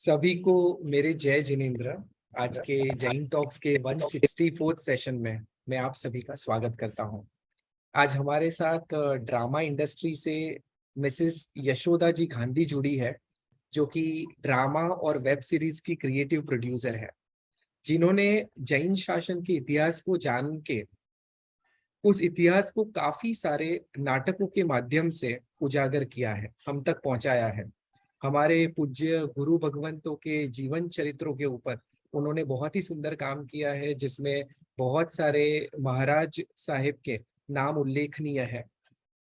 सभी को मेरे जय जिनेन्द्र। आज के जैन टॉक्स के 164th सेशन में मैं आप सभी का स्वागत करता हूं। आज हमारे साथ ड्रामा इंडस्ट्री से मिसेस यशोदा जी गांधी जुड़ी है, जो कि ड्रामा और वेब सीरीज की क्रिएटिव प्रोड्यूसर है, जिन्होंने जैन शासन के इतिहास को जान के उस इतिहास को काफी सारे नाटकों के माध्यम से उजागर किया है, हम तक पहुंचाया है। हमारे पूज्य गुरु भगवंतों के जीवन चरित्रों के ऊपर उन्होंने बहुत ही सुंदर काम किया है, जिसमें बहुत सारे महाराज साहिब के नाम उल्लेखनीय है।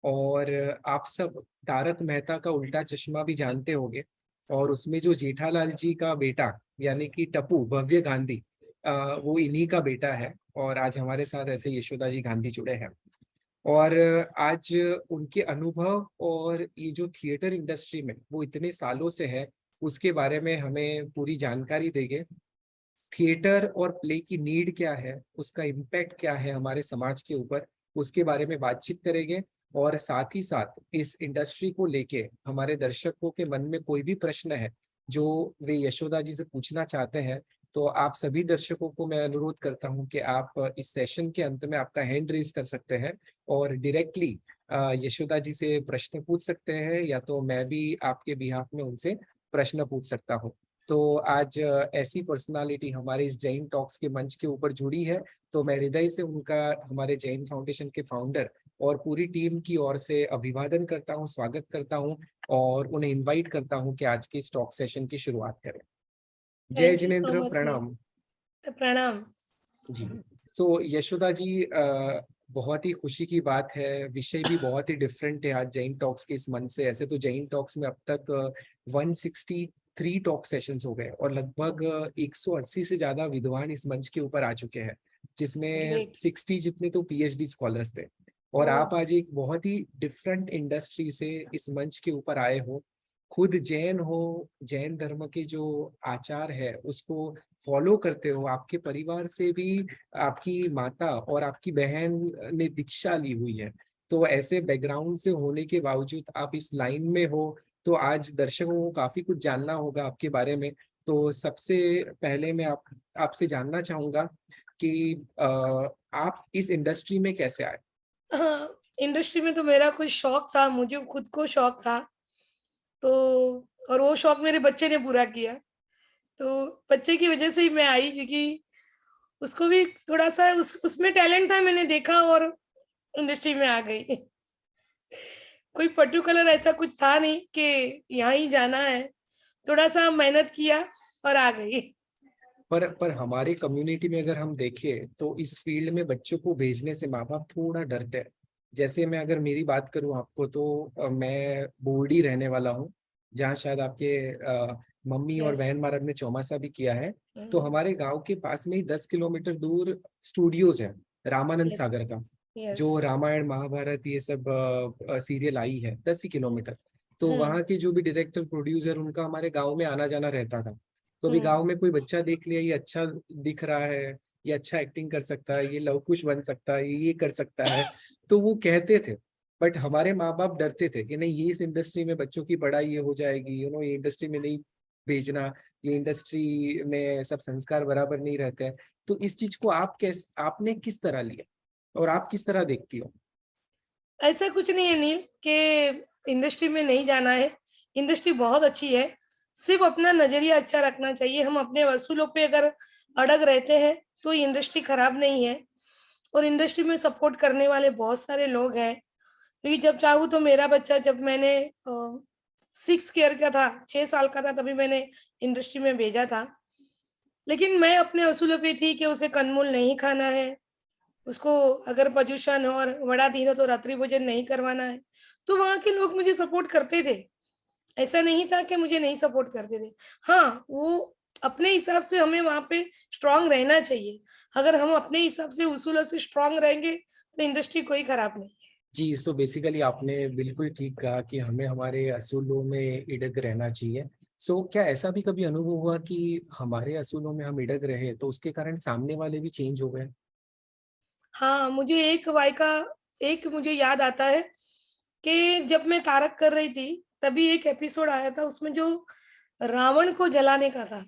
और आप सब तारक मेहता का उल्टा चश्मा भी जानते होंगे, और उसमें जो जेठालाल जी का बेटा यानी कि टप्पू भव्य गांधी, वो इन्हीं का बेटा है। और आज हमारे साथ ऐसे यशोदा जी गांधी जुड़े हैं, और आज उनके अनुभव और ये जो थिएटर इंडस्ट्री में वो इतने सालों से है, उसके बारे में हमें पूरी जानकारी देंगे। थिएटर और प्ले की नीड क्या है, उसका इम्पैक्ट क्या है हमारे समाज के ऊपर, उसके बारे में बातचीत करेंगे। और साथ ही साथ इस इंडस्ट्री को लेके हमारे दर्शकों के मन में कोई भी प्रश्न है जो वे यशोदा जी से पूछना चाहते हैं, तो आप सभी दर्शकों को मैं अनुरोध करता हूं कि आप इस सेशन के अंत में आपका हैंड रेज कर सकते हैं और डायरेक्टली यशोदा जी से प्रश्न पूछ सकते हैं, या तो मैं भी आपके बिहाफ में उनसे प्रश्न पूछ सकता हूँ। तो आज ऐसी पर्सनालिटी हमारे इस जैन टॉक्स के मंच के ऊपर जुड़ी है, तो मैं हृदय से उनका हमारे जैन फाउंडेशन के फाउंडर और पूरी टीम की ओर से अभिवादन करता हूं, स्वागत करता हूं, और उन्हें इनवाइट करता हूं कि आज के इस टॉक सेशन की शुरुआत करें। जय thank you so Jinendra, much नील। प्रणाम तो प्रणाम। जी। यशोदा जी, बहुत ही खुशी की बात है, विषय भी बहुत ही डिफरेंट है आज जैन टॉक्स के इस मंच से। ऐसे तो जैन टॉक्स में अब तक 163 टॉक सेशंस हो गए, और लगभग 180 से ज्यादा विद्वान इस मंच के ऊपर आ चुके हैं, जिसमें ग्रेट। 60 जितने तो पीएचडी स्कॉलर्स थे। और ओ। आप आज एक बहुत ही डिफरेंट इंडस्ट्री से इस मंच के ऊपर आए हो, खुद जैन हो, जैन धर्म के जो आचार है उसको फॉलो करते हो, आपके परिवार से भी आपकी माता और आपकी बहन ने दीक्षा ली हुई है। तो ऐसे बैकग्राउंड से होने के बावजूद आप इस लाइन में हो, तो आज दर्शकों को काफी कुछ जानना होगा आपके बारे में। तो सबसे पहले मैं आपसे जानना चाहूंगा कि आप इस इंडस्ट्री में कैसे आए। हाँ, इंडस्ट्री में तो मेरा कुछ शौक था, मुझे खुद को शौक था। तो और वो शौक मेरे बच्चे ने पूरा किया। तो बच्चे की वजह से ही मैं आई, क्योंकि उसको भी थोड़ा-सा उसमें टैलेंट था, मैंने देखा और इंडस्ट्री में आ गई। कोई पर्टिकुलर ऐसा कुछ था नहीं कि यहाँ ही जाना है। थोड़ा-सा मेहनत किया और आ गई। पर हमारे कम्युनिटी में अगर हम देखें तो इस फील्ड में बच्चों को भेजने से माँ बाप थोड़ा डरते हैं। जैसे मैं अगर मेरी बात करूं आपको, तो मैं बोर्डी रहने वाला हूं, जहाँ शायद आपके मम्मी और यस। बहन महाराज ने चौमासा भी किया है। तो हुँ। हमारे गांव के पास में ही 10 किलोमीटर दूर स्टूडियोज है रामानंद यस, सागर का, यस। जो रामायण महाभारत ये सब सीरियल आई है, 10 ही किलोमीटर। तो हुँ, वहाँ के जो भी डायरेक्टर प्रोड्यूसर, उनका हमारे गाँव में आना जाना रहता था। तो अभी हुँ। गांव में कोई बच्चा देख लिया, ये अच्छा दिख रहा है, ये अच्छा एक्टिंग कर सकता है, ये लव कुश बन सकता है, ये कर सकता है, तो वो कहते थे। बट हमारे माँ बाप डरते थे कि नहीं, ये इस इंडस्ट्री में बच्चों की पढ़ाई ये हो जाएगी, ये इंडस्ट्री में नहीं भेजना, ये इंडस्ट्री में सब संस्कार बराबर नहीं रहते हैं। तो इस चीज को आपने किस तरह लिया, और आप किस तरह देखती हो। ऐसा कुछ नहीं है नील कि इंडस्ट्री में नहीं जाना है। इंडस्ट्री बहुत अच्छी है, सिर्फ़ अपना नज़रिया अच्छा रखना चाहिए। हम अपने असूलों पे अगर अड़ग रहते हैं, तो ये इंडस्ट्री खराब नहीं है, और इंडस्ट्री में सपोर्ट करने वाले बहुत सारे लोग हैं। क्योंकि जब चाहूँ तो मेरा बच्चा, जब मैंने 6 ईयर का था, 6 साल का था, तभी मैंने इंडस्ट्री में भेजा था। लेकिन मैं अपने असूलों पे थी कि उसे कंदमूल नहीं खाना है, उसको अगर पोल्यूशन और वड़ा दिन हो तो रात्रि भोजन नहीं करवाना है। तो वहाँ के लोग मुझे सपोर्ट करते थे। ऐसा नहीं था कि मुझे नहीं सपोर्ट करते थे। हाँ, वो अपने हिसाब से हमें वहाँ पे स्ट्रॉन्ग रहना चाहिए। अगर हम अपने हिसाब से उसूलों से स्ट्रॉन्ग रहेंगे, तो इंडस्ट्री कोई खराब नहीं है। जी, सो बेसिकली आपने बिल्कुल ठीक कहा कि हमें हमारे असूलों में इड़ग रहना चाहिए। क्या ऐसा भी कभी अनुभव हुआ कि हमारे असूलों में हम इड़ग रहे, तो उसके कारण सामने वाले भी चेंज हो गए। हाँ, मुझे एक मुझे याद आता है कि जब मैं तारक कर रही थी, तभी एक एपिसोड आया था, उसमें जो रावण को जलाने का था।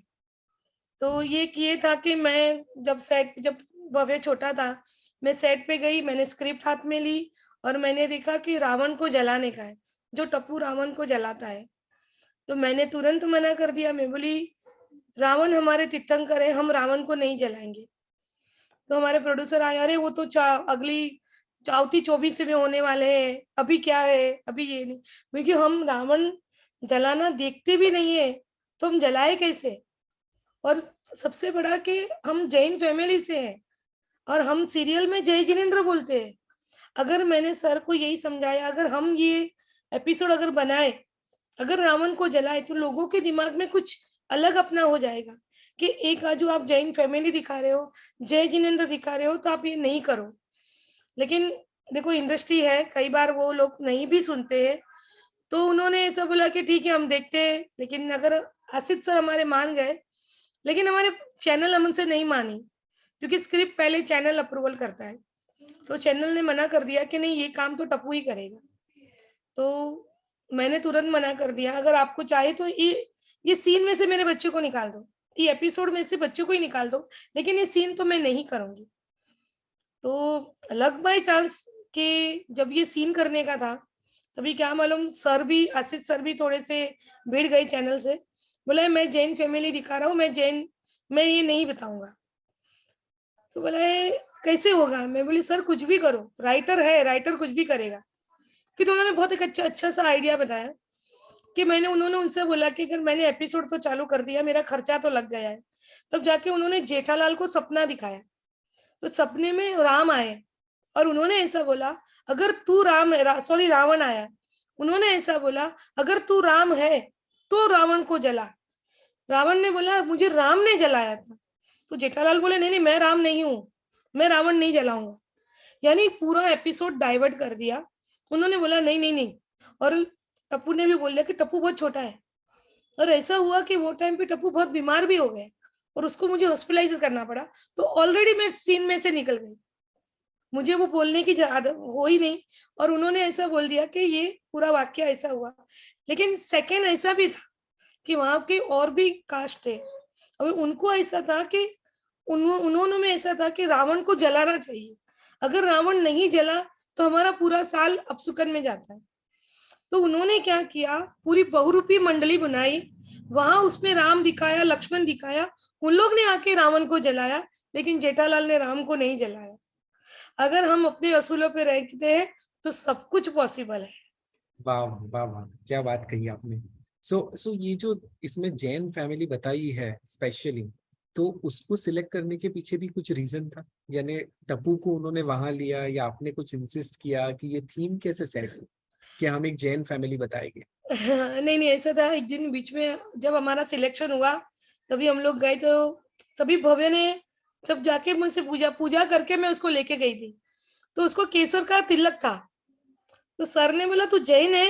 तो ये था कि मैं जब भव्य छोटा था, मैं सेट पे गई, मैंने स्क्रिप्ट हाथ में ली और मैंने देखा कि रावण को जलाने का है, जो टप्पू रावण को जलाता है। तो मैंने तुरंत मना कर दिया, मैं बोली रावण हमारे तीर्थंकर है, हम रावण को नहीं जलाएंगे। तो हमारे प्रोड्यूसर आए, अरे वो तो अगली चौथी 24 में होने वाले हैं, अभी क्या है, अभी ये नहीं। क्योंकि हम रावण जलाना देखते भी नहीं है, तो हम जलाए कैसे। और सबसे बड़ा कि हम जैन फैमिली से हैं और हम सीरियल में जय जिनेंद्र बोलते हैं। अगर मैंने सर को यही समझाया, अगर हम ये एपिसोड अगर बनाए, अगर रावण को जलाए, तो लोगों के दिमाग में कुछ अलग अपना हो जाएगा कि एक आजू आप जैन फैमिली दिखा रहे हो, जय जिनेंद्र दिखा रहे हो, तो आप ये नहीं करो। लेकिन देखो इंडस्ट्री है, कई बार वो लोग नहीं भी सुनते हैं। तो उन्होंने ऐसा बोला कि ठीक है हम देखते हैं, लेकिन अगर आसिफ सर हमारे मान गए, लेकिन हमारे चैनल हमसे नहीं मानी, क्योंकि स्क्रिप्ट पहले चैनल अप्रूवल करता है। तो चैनल ने मना कर दिया कि नहीं, ये काम तो टप्पू ही करेगा। तो मैंने तुरंत मना कर दिया, अगर आपको चाहे तो ये सीन में से मेरे बच्चे को निकाल दो, ये एपिसोड में से बच्चों को ही निकाल दो, लेकिन ये सीन तो मैं नहीं करूंगी। तो लक बाय चांस कि जब ये सीन करने का था, तभी क्या मालूम सर भी, आशीष सर भी थोड़े से भिड़ गए चैनल से। बोला मैं जैन फैमिली दिखा रहा हूँ, मैं ये नहीं बताऊंगा। तो बोला कैसे होगा। मैं बोली सर कुछ भी करो, राइटर है, राइटर कुछ भी करेगा। फिर उन्होंने बहुत एक अच्छा सा आइडिया बताया कि उन्होंने उनसे बोला कि अगर मैंने एपिसोड तो चालू कर दिया, मेरा खर्चा तो लग गया है। तब जाके उन्होंने जेठालाल को सपना दिखाया। तो सपने में राम आए और उन्होंने ऐसा बोला, अगर तू रावण आया। उन्होंने ऐसा बोला, अगर तू राम है तो रावण को जला। रावण ने बोला मुझे राम ने जलाया था। तो जेठालाल बोले नहीं नहीं, मैं राम नहीं हूँ, मैं रावण नहीं जलाऊंगा। यानी पूरा एपिसोड डाइवर्ट कर दिया। उन्होंने बोला नहीं नहीं नहीं। और टप्पू ने भी बोल दिया कि टप्पू बहुत छोटा है। और ऐसा हुआ कि वो टाइम पे टप्पू बहुत बीमार भी हो गया और उसको मुझे हॉस्पिटलाइज करना पड़ा। तो ऑलरेडी मैं सीन में से निकल गई, मुझे वो बोलने की आदत हो ही नहीं। और उन्होंने ऐसा बोल दिया कि ये पूरा वाक्य ऐसा हुआ। लेकिन सेकंड ऐसा भी था कि वहां के और भी कास्ट है, अब उनको ऐसा था कि उन्होंने में ऐसा था कि रावण को जलाना चाहिए। अगर रावण नहीं जला तो हमारा पूरा साल अपसुकन में जाता है। तो उन्होंने क्या किया, पूरी बहुरूपी मंडली बनाई, वहां उसमें राम दिखाया, लक्ष्मण दिखाया, उन लोग ने आके रावण को जलाया, लेकिन जेठालाल ने राम को नहीं जलाया। अगर हम अपने असूलों पे रहते हैं तो सब कुछ पॉसिबल है। वाह वाह वाह, क्या बात कही आपने। सो ये जो इसमें जैन फैमिली बताई है स्पेशली, तो उसको सिलेक्ट करने के पीछे भी कुछ रीजन था? यानी टप्पू को उन्होंने वहां लिया या आपने कुछ इंसिस्ट किया कि ये थीम कैसे सेट हो कि हम एक जैन फैमिली बताएंगे? नहीं नहीं, ऐसा था एक दिन बीच में जब हमारा सिलेक्शन हुआ, तभी हम लोग गए। तो तभी भव्य ने जब जाके मुझसे पूजा पूजा करके मैं उसको लेके गई थी, तो उसको केसर का तिलक था। तो सर ने बोला तू जैन है?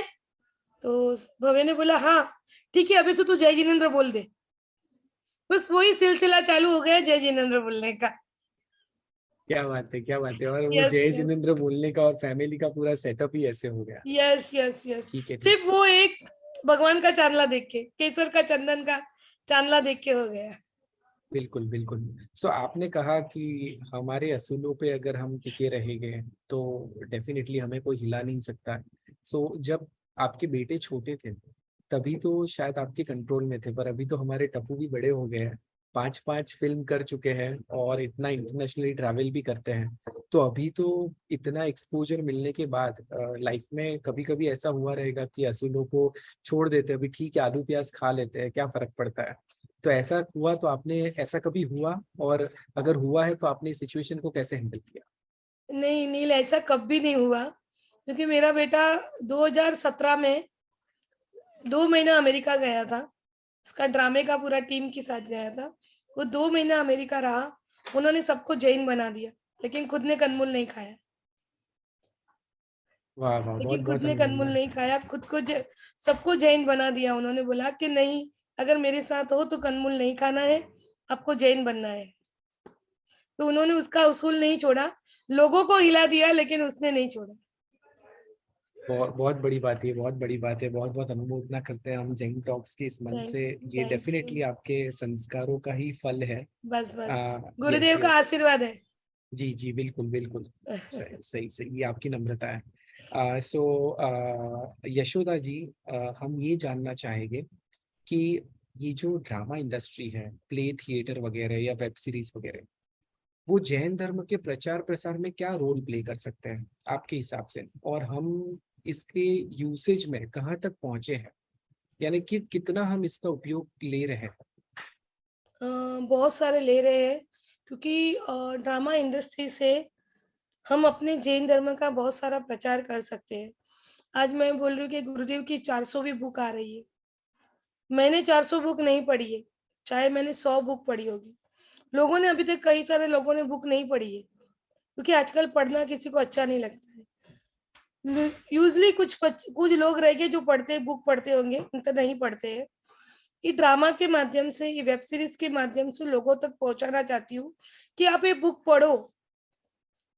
तो भव्य ने बोला हाँ। ठीक है, अभी से तू जय जिनेंद्र बोल दे। बस वही सिलसिला चालू हो गया जय जिनेंद्र बोलने का। क्या बात है, क्या बात है। और वो यस जय यस जिनेंद्र बोलने का और फैमिली का पूरा सेटअप ही ऐसे हो गया। Yes yes yes. ठीक है, ठीक। सिर्फ वो एक भगवान का चांदला देख के, केसर का चंदन का चांदला देख के हो गया। बिल्कुल बिल्कुल। सो आपने कहा कि हमारे असूलों पे अगर हम टिके रहेंगे तो डेफिनेटली हमें कोई हिला नहीं सकता। सो जब आपके बेटे छोटे थे तभी तो शायद आपके कंट्रोल में थे, पर अभी तो हमारे टप्पू भी बड़े हो गए हैं, 5 फिल्म कर चुके हैं और इतना इंटरनेशनली ट्रैवल भी करते हैं। तो अभी तो इतना एक्सपोजर मिलने के बाद लाइफ में कभी कभी ऐसा हुआ रहेगा कि असूलों को छोड़ देते हैं, अभी ठीक है आलू प्याज खा लेते हैं, क्या फर्क पड़ता है। तो ऐसा हुआ तो आपने, ऐसा कभी हुआ? और अगर हुआ है तो आपने इस सिचुएशन को कैसे हैंडल किया? नहीं नील, ऐसा कभी नहीं हुआ, क्योंकि मेरा बेटा 2017 में 2 महीना अमेरिका गया था। उसका ड्रामे का पूरा टीम के साथ गया था। वो 2 महीना अमेरिका रहा, उन्होंने सबको जैन बना दिया, लेकिन खुद ने कंदमूल नहीं खाया। वाह वाह, बहुत लेकिन खुद बहुत ने कंदमूल अभिनंदन। नहीं खाया, खुद को सबको जैन बना दिया। उन्होंने बोला कि नहीं, अगर मेरे साथ हो तो कंदमूल नहीं खाना है, आपको जैन बनना है। तो उन्होंने उसका उसूल नहीं छोड़ा, लोगों को हिला दिया लेकिन उसने नहीं छोड़ा। बहुत बहुत बड़ी बात है, बहुत बड़ी बात है। बहुत बहुत अनुमोदना करते हैं हम जैन टॉक्स के इस मन से। थैंक्स, ये थैंक यू। डेफिनेटली आपके संस्कारों का ही फल है। बस बस, यस गुरुदेव का यस। आशीर्वाद है। जी जी, बिल्कुल बिल्कुल। सही सही सही, ये आपकी नम्रता है। सो यशोदा जी, हम ये जानना चाहेंगे कि ये जो ड्रामा इंडस्ट्री है, प्ले थिएटर वगैरह या वेब सीरीज वगैरह, वो जैन धर्म के प्रचार प्रसार में क्या रोल प्ले कर सकते हैं आपके हिसाब से? और हम इसके यूसेज में कहाँ तक पहुंचे हैं, यानी कि कितना हम इसका उपयोग ले रहे हैं? बहुत सारे ले रहे हैं, क्योंकि ड्रामा इंडस्ट्री से हम अपने जैन धर्म का बहुत सारा प्रचार कर सकते हैं। आज मैं बोल रही हूँ कि गुरुदेव की 400वीं बुक आ रही है। मैंने 400 बुक नहीं पढ़ी है, चाहे मैंने 100 बुक पढ़ी होगी। लोगों ने अभी तक, कई सारे लोगों ने बुक नहीं पढ़ी है, क्योंकि आजकल पढ़ना किसी को अच्छा नहीं लगता है। यूजुअली कुछ लोग रह गए जो पढ़ते, बुक पढ़ते होंगे, तो नहीं पढ़ते हैं। ये ड्रामा के माध्यम से, ये वेब सीरीज के माध्यम से लोगों तक पहुंचाना चाहती हूँ कि आप ये बुक पढ़ो।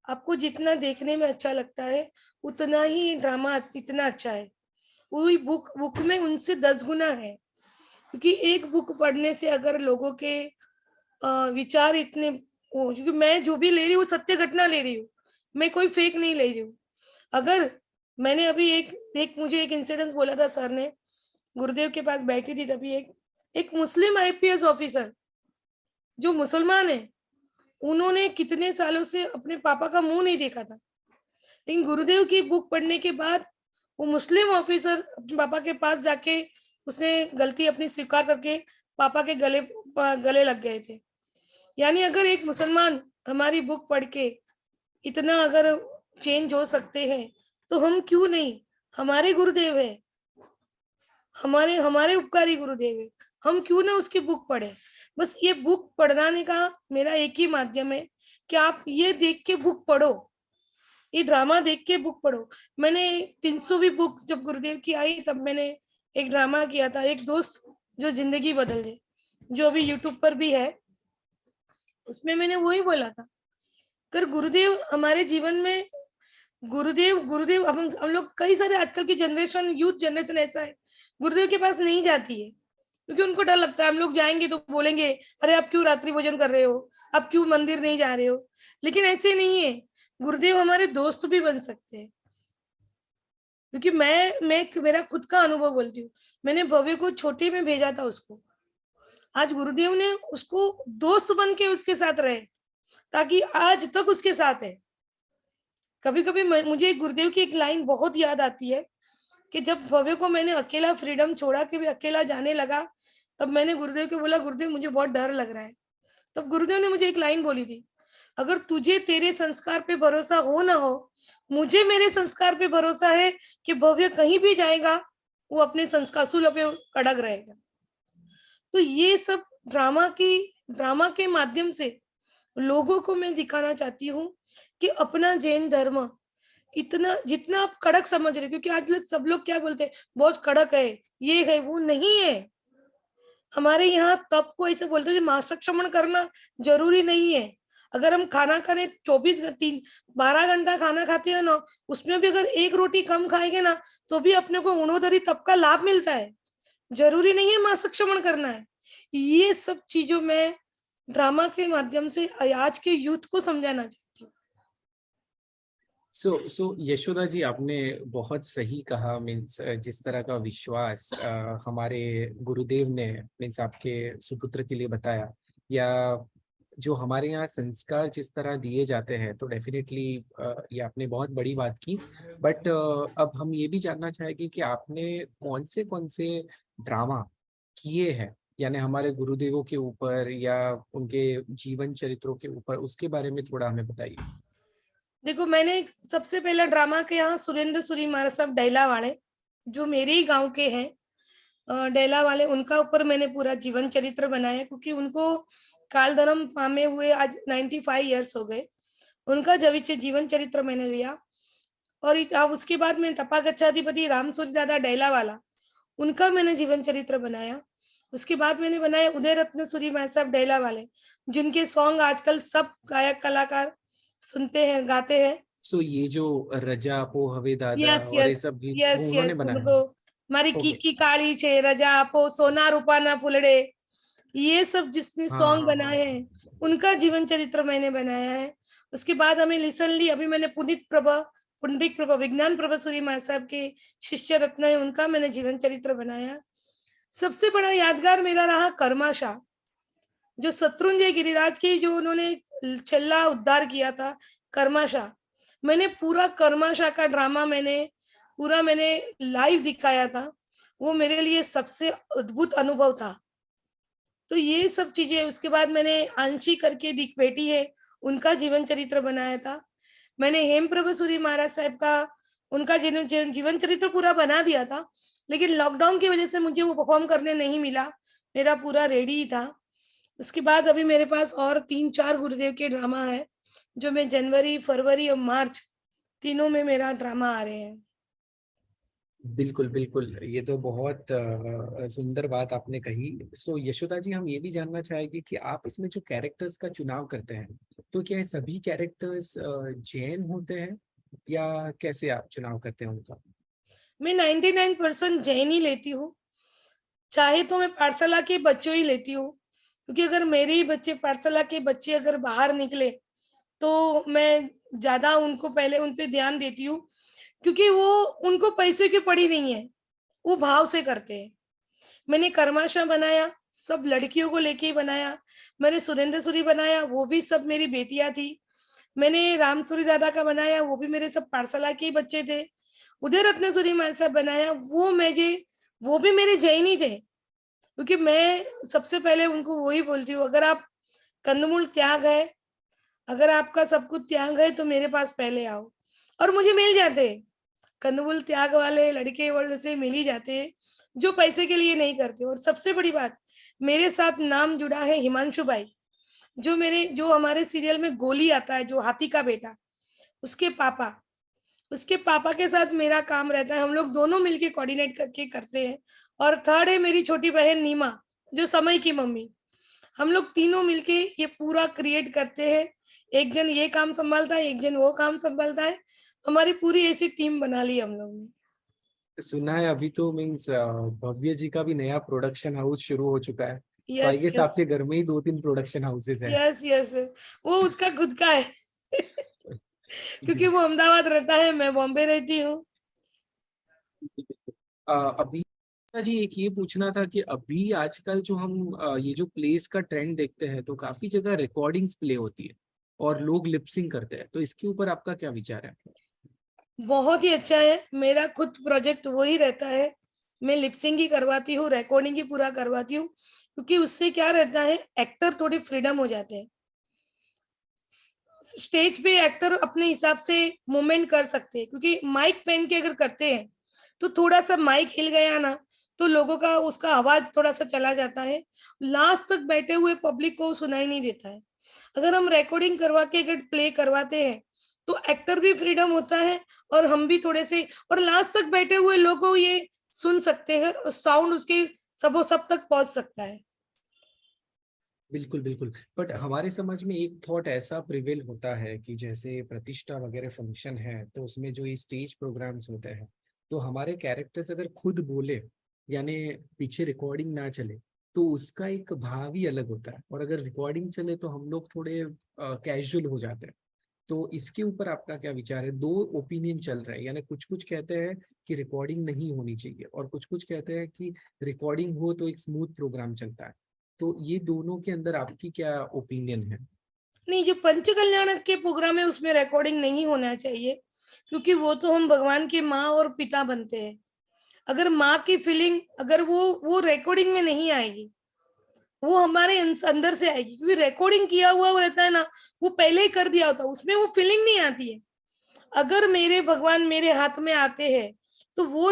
आपको जितना देखने में अच्छा लगता है, उतना ही ड्रामा इतना अच्छा है। वही बुक बुक में उनसे 10 गुना है, क्योंकि एक बुक पढ़ने से अगर लोगों के विचार इतने, वो, क्योंकि मैं जो भी ले रही हूँ सत्य घटना ले रही हूँ, मैं कोई फेक नहीं ले रही हूँ। अगर मैंने अभी एक एक मुझे एक इंसिडेंस बोला था सर ने, गुरुदेव के पास बैठी थी तभी, एक मुस्लिम आईपीएस ऑफिसर जो मुसलमान है, उन्होंने कितने सालों से अपने पापा का मुंह नहीं देखा था, लेकिन गुरुदेव की बुक पढ़ने के बाद वो मुस्लिम ऑफिसर अपने पापा के पास जाके उसने गलती अपनी स्वीकार करके पापा के गले लग गए थे। यानी अगर एक मुसलमान हमारी बुक पढ़ के इतना अगर चेंज हो सकते हैं, तो हम क्यों नहीं? हमारे गुरुदेव है, हमारे हमारे उपकारी गुरुदेव है, हम क्यों ना उसकी बुक पढ़े? बस ये बुक पढ़ाने का मेरा एक ही माध्यम है कि आप ये देख के बुक पढ़ो, ये ड्रामा देख के बुक पढ़ो। मैंने 300वीं बुक जब गुरुदेव की आई, तब मैंने एक ड्रामा किया था, एक दोस्त जो जिंदगी बदल दे, जो अभी यूट्यूब पर भी है। उसमें मैंने वही बोला था, अगर गुरुदेव हमारे जीवन में, गुरुदेव गुरुदेव हम लोग, कई सारे आजकल की जनरेशन, यूथ जनरेशन ऐसा है, गुरुदेव के पास नहीं जाती है, क्योंकि उनको डर लगता है हम लोग जाएंगे तो बोलेंगे अरे आप क्यों रात्रि भोजन कर रहे हो, आप क्यों मंदिर नहीं जा रहे हो। लेकिन ऐसे नहीं है, गुरुदेव हमारे दोस्त भी बन सकते हैं। क्योंकि मैं मेरा खुद का अनुभव बोलती हूँ, मैंने भव्य को छोटे में भेजा था उसको, आज गुरुदेव ने उसको दोस्त बन के उसके साथ रहे, ताकि आज तक उसके साथ है। कभी कभी मुझे गुरुदेव की एक लाइन बहुत याद आती है कि जब भव्य को मैंने अकेला फ्रीडम छोड़ा के भी अकेला जाने लगा, तब मैंने गुरुदेव को बोला, गुरुदेव मुझे बहुत डर लग रहा है। तब गुरुदेव ने मुझे एक लाइन बोली थी, अगर तुझे तेरे संस्कार पे भरोसा हो ना हो, मुझे मेरे संस्कार पे भरोसा है कि भव्य कहीं भी जाएगा, वो अपने संस्कार सूल पे अड़ग रहेगा। तो ये सब ड्रामा के माध्यम से लोगों को मैं दिखाना चाहती हूँ कि अपना जैन धर्म इतना, जितना आप कड़क समझ रहे, क्योंकि आज सब लोग क्या बोलते हैं, बहुत कड़क है, ये है, वो नहीं है। हमारे यहाँ तप को ऐसे बोलते हैं, मासिक श्रमण करना जरूरी नहीं है। अगर हम खाना खाने 12 घंटा खाना खाते हैं ना, उसमें भी अगर एक रोटी कम खाएंगे ना, तो भी अपने को उणोधरी तप का लाभ मिलता है। जरूरी नहीं है मासिक श्रमण करना है। ये सब चीजों में ड्रामा के माध्यम से आज के यूथ को समझाना चाहती हूँ। सो यशोदा जी, आपने बहुत सही कहा। मीन्स जिस तरह का विश्वास हमारे गुरुदेव ने मीन्स आपके सुपुत्र के लिए बताया, या जो हमारे यहाँ संस्कार जिस तरह दिए जाते हैं, तो डेफिनेटली ये आपने बहुत बड़ी बात की। बट अब हम ये भी जानना चाहेंगे कि आपने कौन से ड्रामा किए हैं, यानी हमारे गुरुदेवों के ऊपर या उनके जीवन चरित्रों के ऊपर, उसके बारे में थोड़ा हमें बताइए। देखो, मैंने सबसे पहला ड्रामा के यहाँ सुरेंद्र सूरी महाराज साहब डैला वाले, जो मेरे ही गांव के हैं, डैला वाले, उनका ऊपर मैंने पूरा जीवन चरित्र बनाया, क्योंकि उनको काल धर्म पामे हुए आज 95 ईयर्स हो गए। उनका जब जीवन चरित्र मैंने लिया, और अब उसके बाद में तपागच्छाधिपति राम सूरी दादा डैला वाला, उनका मैंने जीवन चरित्र बनाया। उसके बाद मैंने बनाया उदय रत्न सूरी महाराज साहब डैला वाले, जिनके सॉन्ग आजकल सब गायक कलाकार सुनते हैं, गाते हैं। सो ये जो रजा आपो हवे दादा यस और ये यस सब गीत वो यस उन्होंने यस बनाया उनको है? मारी ओके। कीकी काली छे रजा आपो सोना रूपा ना फुलड़े, ये सब जिसने हाँ सॉन्ग हाँ हाँ। बनाए हैं उनका जीवन चरित्र मैंने बनाया है। उसके बाद हमें रिसेंटली अभी मैंने पुंडित प्रभा विज्ञान प्रभा सूरी महाराज साहब के शिष्य रत्न है, उनका मैंने जीवन चरित्र बनाया। सबसे बड़ा यादगार मेरा रहा कर्माशा, जो शत्रुंजय गिरिराज की जो उन्होंने छल्ला उद्धार किया था, कर्माशा। मैंने पूरा कर्माशा का ड्रामा मैंने लाइव दिखाया था। वो मेरे लिए सबसे अद्भुत अनुभव था। तो ये सब चीजें, उसके बाद मैंने आंशी करके दिख बेटी है, उनका जीवन चरित्र बनाया था। मैंने हेम प्रभु सूरी महाराज साहब का उनका जीवन चरित्र पूरा बना दिया था, लेकिन लॉकडाउन की वजह से मुझे वो परफॉर्म करने नहीं मिला। मेरा पूरा रेडी ही था। उसके बाद अभी मेरे पास और 3-4 गुरुदेव के ड्रामा है, जो मैं जनवरी, फरवरी और मार्च तीनों में मेरा ड्रामा आ रहे हैं। बिल्कुल बिल्कुल, ये तो बहुत सुंदर बात आपने कही। सो यशोदा जी, हम ये भी जानना चाहेंगे कि आप इसमें जो कैरेक्टर्स का चुनाव करते हैं, तो क्या ये सभी कैरेक्टर्स जैन होते हैं या कैसे आप चुनाव करते हैं उनका? मैं 99% जैन ही लेती हूँ। चाहे तो मैं पाठशाला के बच्चों ही लेती हूँ, क्योंकि अगर मेरे ही बच्चे, पाठशाला के बच्चे अगर बाहर निकले तो मैं ज्यादा उनको पहले उन पे ध्यान देती हूँ, क्योंकि वो उनको पैसे की पड़ी नहीं है, वो भाव से करते हैं। मैंने कर्माशा बनाया, सब लड़कियों को लेके ही बनाया। मैंने सुरेंद्र सूरी बनाया, वो भी सब मेरी बेटियां थी। मैंने राम सूरी दादा का बनाया, वो भी मेरे सब पाठशाला के ही बच्चे थे। उदय रत्न सूरी महाराज साहब बनाया, वो भी मेरे जैन ही थे। क्योंकि मैं सबसे पहले उनको वही बोलती हूँ, अगर आप कंदमूल त्याग है, अगर आपका सब कुछ त्याग है तो मेरे पास पहले आओ। और मुझे मिल जाते हैं कंदमूल त्याग वाले लड़के, और जैसे मिल ही जाते हैं जो पैसे के लिए नहीं करते। और सबसे बड़ी बात, मेरे साथ नाम जुड़ा है हिमांशु भाई, जो हमारे सीरियल में गोली आता है, जो हाथी का बेटा, उसके पापा उसके पापा के साथ मेरा काम रहता है। हम लोग दोनों मिलके कोऑर्डिनेट करके करते हैं। और थर्ड है मेरी छोटी बहन नीमा, जो समय की मम्मी। हम लोग तीनों मिलके ये पूरा क्रिएट करते हैं। एक जन ये काम संभालता है, एक जन वो काम संभालता है। हमारी पूरी ऐसी टीम बना ली हम लोग ने। सुना है अभी तो मीन्स भव्य जी का भी नया प्रोडक्शन हाउस शुरू हो चुका है, तो आई यस गेस यस आपके घर में ही 2-3 प्रोडक्शन हाउसेज हैं। यस यस, वो उसका खुद का है। क्योंकि वो अहमदाबाद रहता है, मैं बॉम्बे रहती हूँ। अभी जी एक ये पूछना था कि अभी आजकल जो हम ये जो प्लेस का ट्रेंड देखते हैं, तो काफी जगह रिकॉर्डिंग्स प्ले होती है और लोग लिपसिंग करते हैं, तो इसके ऊपर आपका क्या विचार है? बहुत ही अच्छा है, मेरा खुद प्रोजेक्ट वही रहता है। मैं लिपसिंग ही करवाती हूँ, रिकॉर्डिंग ही पूरा करवाती हूँ, क्योंकि उससे क्या रहता है, एक्टर थोड़े फ्रीडम हो जाते हैं। स्टेज पे एक्टर अपने हिसाब से मूवमेंट कर सकते हैं, क्योंकि माइक पहन के अगर करते हैं तो थोड़ा सा माइक हिल गया ना, तो लोगों का उसका आवाज थोड़ा सा चला जाता है, लास्ट तक बैठे हुए पब्लिक को सुनाई नहीं देता है। अगर हम रिकॉर्डिंग करवा के अगर प्ले करवाते हैं तो एक्टर भी फ्रीडम होता है, और हम भी थोड़े से, और लास्ट तक बैठे हुए लोगों ये सुन सकते हैं, और साउंड उसके सब तक पहुंच सकता है। बिल्कुल बिल्कुल, बट हमारे समाज में एक थॉट ऐसा प्रिवेल होता है कि जैसे प्रतिष्ठा वगैरह फंक्शन है, तो उसमें जो ये स्टेज प्रोग्राम्स होते हैं, तो हमारे कैरेक्टर्स अगर खुद बोले, यानी पीछे रिकॉर्डिंग ना चले, तो उसका एक भाव ही अलग होता है, और अगर रिकॉर्डिंग चले तो हम लोग थोड़े कैजुअल हो जाते हैं। तो इसके ऊपर आपका क्या विचार है? दो ओपिनियन चल रहे हैं, यानी कुछ कुछ कहते हैं कि रिकॉर्डिंग नहीं होनी चाहिए, और कुछ कुछ कहते हैं कि रिकॉर्डिंग हो तो एक स्मूथ प्रोग्राम चलता है। तो ये दोनों के अंदर आपकी क्या ओपिनियन है? नहीं, जो पंच कल्याण के प्रोग्राम है उसमें रिकॉर्डिंग नहीं होना चाहिए, क्योंकि वो तो हम भगवान के माँ और पिता बनते हैं। अगर माँ की फीलिंग, अगर वो रिकॉर्डिंग में नहीं आएगी, वो हमारे अंदर से आएगी, क्योंकि रिकॉर्डिंग किया हुआ वो रहता है ना, वो पहले ही कर दिया होता है, उसमें वो फीलिंग नहीं आती है। अगर मेरे भगवान मेरे हाथ में आते हैं तो वो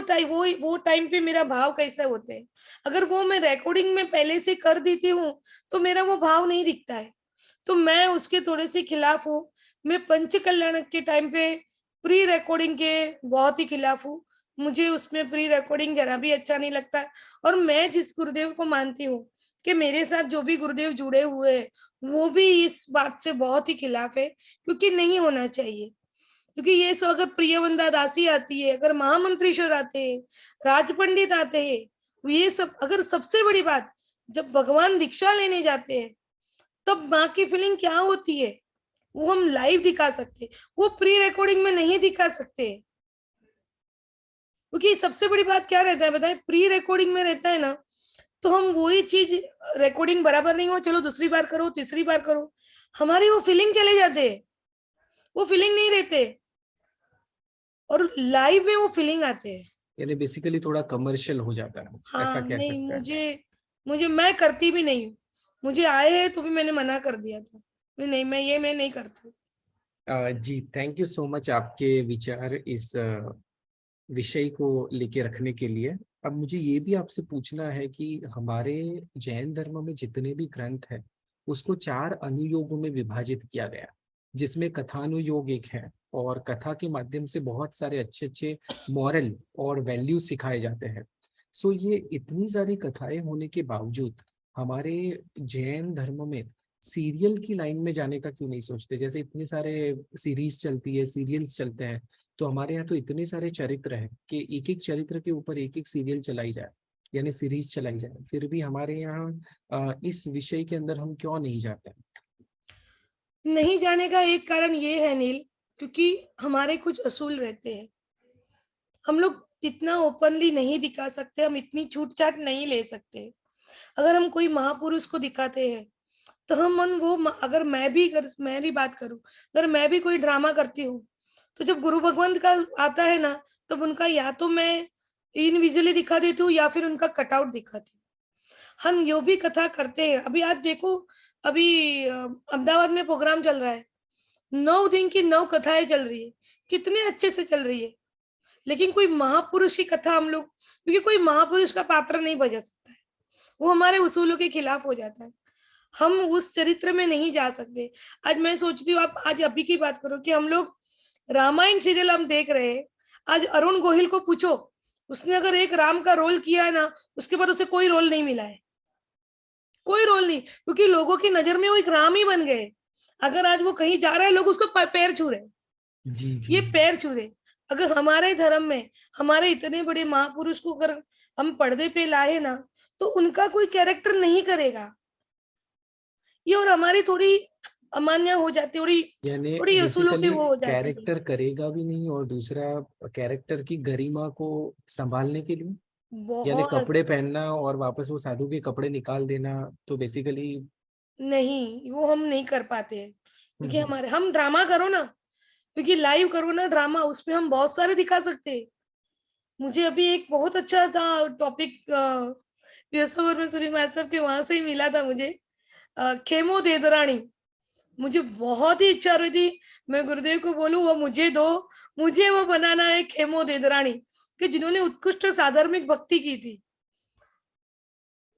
टाइम पे मेरा भाव कैसे होते हैं, अगर वो मैं रिकॉर्डिंग में पहले से कर देती हूँ तो मेरा वो भाव नहीं दिखता है। तो मैं उसके थोड़े से खिलाफ हूँ। मैं पंच कल्याण के टाइम पे प्री रिकॉर्डिंग के बहुत ही खिलाफ हूँ। मुझे उसमें प्री रिकॉर्डिंग जरा भी अच्छा नहीं लगता है। और मैं जिस गुरुदेव को मानती हूँ कि मेरे साथ जो भी गुरुदेव जुड़े हुए हैं, वो भी इस बात से बहुत ही खिलाफ है, क्योंकि नहीं होना चाहिए। क्योंकि ये सब अगर प्रियवंदा दासी आती है, अगर महामंत्रीश्वर आते हैं, राज पंडित आते हैं, ये सब, अगर सबसे बड़ी बात, जब भगवान दीक्षा लेने जाते हैं तब माँ की फीलिंग क्या होती है वो हम लाइव दिखा सकते हैं, वो प्री रिकॉर्डिंग में नहीं दिखा सकते। क्योंकि सबसे बड़ी बात क्या रहता है बताएं, प्री रिकॉर्डिंग में रहता है ना, तो हम वही चीज, रिकॉर्डिंग बराबर नहीं हो, चलो दूसरी बार करो, तीसरी बार करो, हमारी वो फीलिंग चले जाते हैं, वो फीलिंग नहीं रहते, और लाइव में वो फीलिंग आते हैं। यानी बेसिकली थोड़ा कमर्शियल हो जाता है, ऐसा हाँ, कह नहीं, सकते हैं। मुझे मैं करती भी नहीं हूँ, मुझे आए हैं तो भी मैंने मना कर दिया था, नहीं, मैं नहीं करती। जी, थैंक यू सो मच आपके विचार इस विषय को लेके रखने के लिए। अब मुझे ये भी आपसे पूछना है कि हमारे जैन धर्म में जितने भी ग्रंथ हैं उसको 4 अनुयोगों में विभाजित किया गया, जिसमें कथानुयोग एक है, और कथा के माध्यम से बहुत सारे अच्छे अच्छे मॉरल और वैल्यूज सिखाए जाते हैं। सो ये इतनी सारी कथाएं होने के बावजूद हमारे जैन धर्म में सीरियल की लाइन में जाने का क्यों नहीं सोचते? जैसे इतने सारे सीरीज चलती है, सीरियल्स चलते हैं, तो हमारे यहाँ तो इतने सारे चरित्र हैं कि एक एक चरित्र के ऊपर एक एक सीरियल चलाई जाए, यानी सीरीज चलाई जाए, फिर भी हमारे यहाँ इस विषय के अंदर हम क्यों नहीं जाते? नहीं जाने का एक कारण ये है नील, क्योंकि हमारे कुछ असूल रहते हैं, हम लोग इतना ओपनली नहीं दिखा सकते, हम इतनी छूट छाट नहीं ले सकते। अगर हम कोई महापुरुष को दिखाते हैं तो हम अगर मैं भी, अगर मेरी बात करूं, अगर मैं भी कोई ड्रामा करती हूँ, तो जब गुरु भगवंत का आता है ना, तब उनका या तो मैं इनविजुअली दिखा देती हूँ या फिर उनका कटआउट दिखाती हूँ। हम यो भी कथा करते हैं, अभी आज देखो, अभी अहमदाबाद में प्रोग्राम चल रहा है, 9 दिन की 9 कथाएं चल रही है, कितने अच्छे से चल रही है, लेकिन कोई महापुरुष की कथा हम लोग, क्योंकि कोई महापुरुष का पात्र नहीं बजा सकता है, वो हमारे उसूलों के खिलाफ हो जाता है, हम उस चरित्र में नहीं जा सकते। आज मैं सोचती हूँ, आप आज अभी की बात करो कि हम लोग रामायण सीरियल हम देख रहे हैं, आज अरुण गोहिल को पूछो, उसने अगर एक राम का रोल किया है ना, उसके बाद उसे कोई रोल नहीं मिला है, कोई रोल नहीं, क्योंकि लोगों की नजर में वो एक राम ही बन गए। अगर आज वो कहीं जा रहा है, लोग उसको पैर छू रहे, जी जी। ये पैर छू रहे। अगर हमारे धर्म में हमारे इतने बड़े महापुरुष को अगर हम पर्दे पे लाए ना, तो उनका कोई कैरेक्टर नहीं करेगा ये, और हमारी थोड़ी अमान्य हो जाती है, थोड़ी यानी थोड़ी असूलों पे बेसिकली वो हो जाती है। कैरेक्टर करेगा भी नहीं, और दूसरा कैरेक्टर की गरिमा को संभालने के लिए यानी बहुत कपड़े पहनना और वापस वो साधु के कपड़े निकाल देना, तो बेसिकली। नहीं, वो हम नहीं कर पाते हैं, क्योंकि हम ड्रामा करो ना, क्योंकि लाइव करो ना ड्रामा, उसमें हम बहुत सारे दिखा सकते हैं। मुझे अभी एक बहुत अच्छा था टॉपिक, सूरी साहब के वहां से ही मिला था मुझे, खेमो देदरानी, मुझे बहुत ही इच्छा रही थी, मैं गुरुदेव को बोलूं वो मुझे दो, मुझे वो बनाना है खेमो देदरानी, कि जिन्होंने उत्कृष्ट साधर्मिक भक्ति की थी,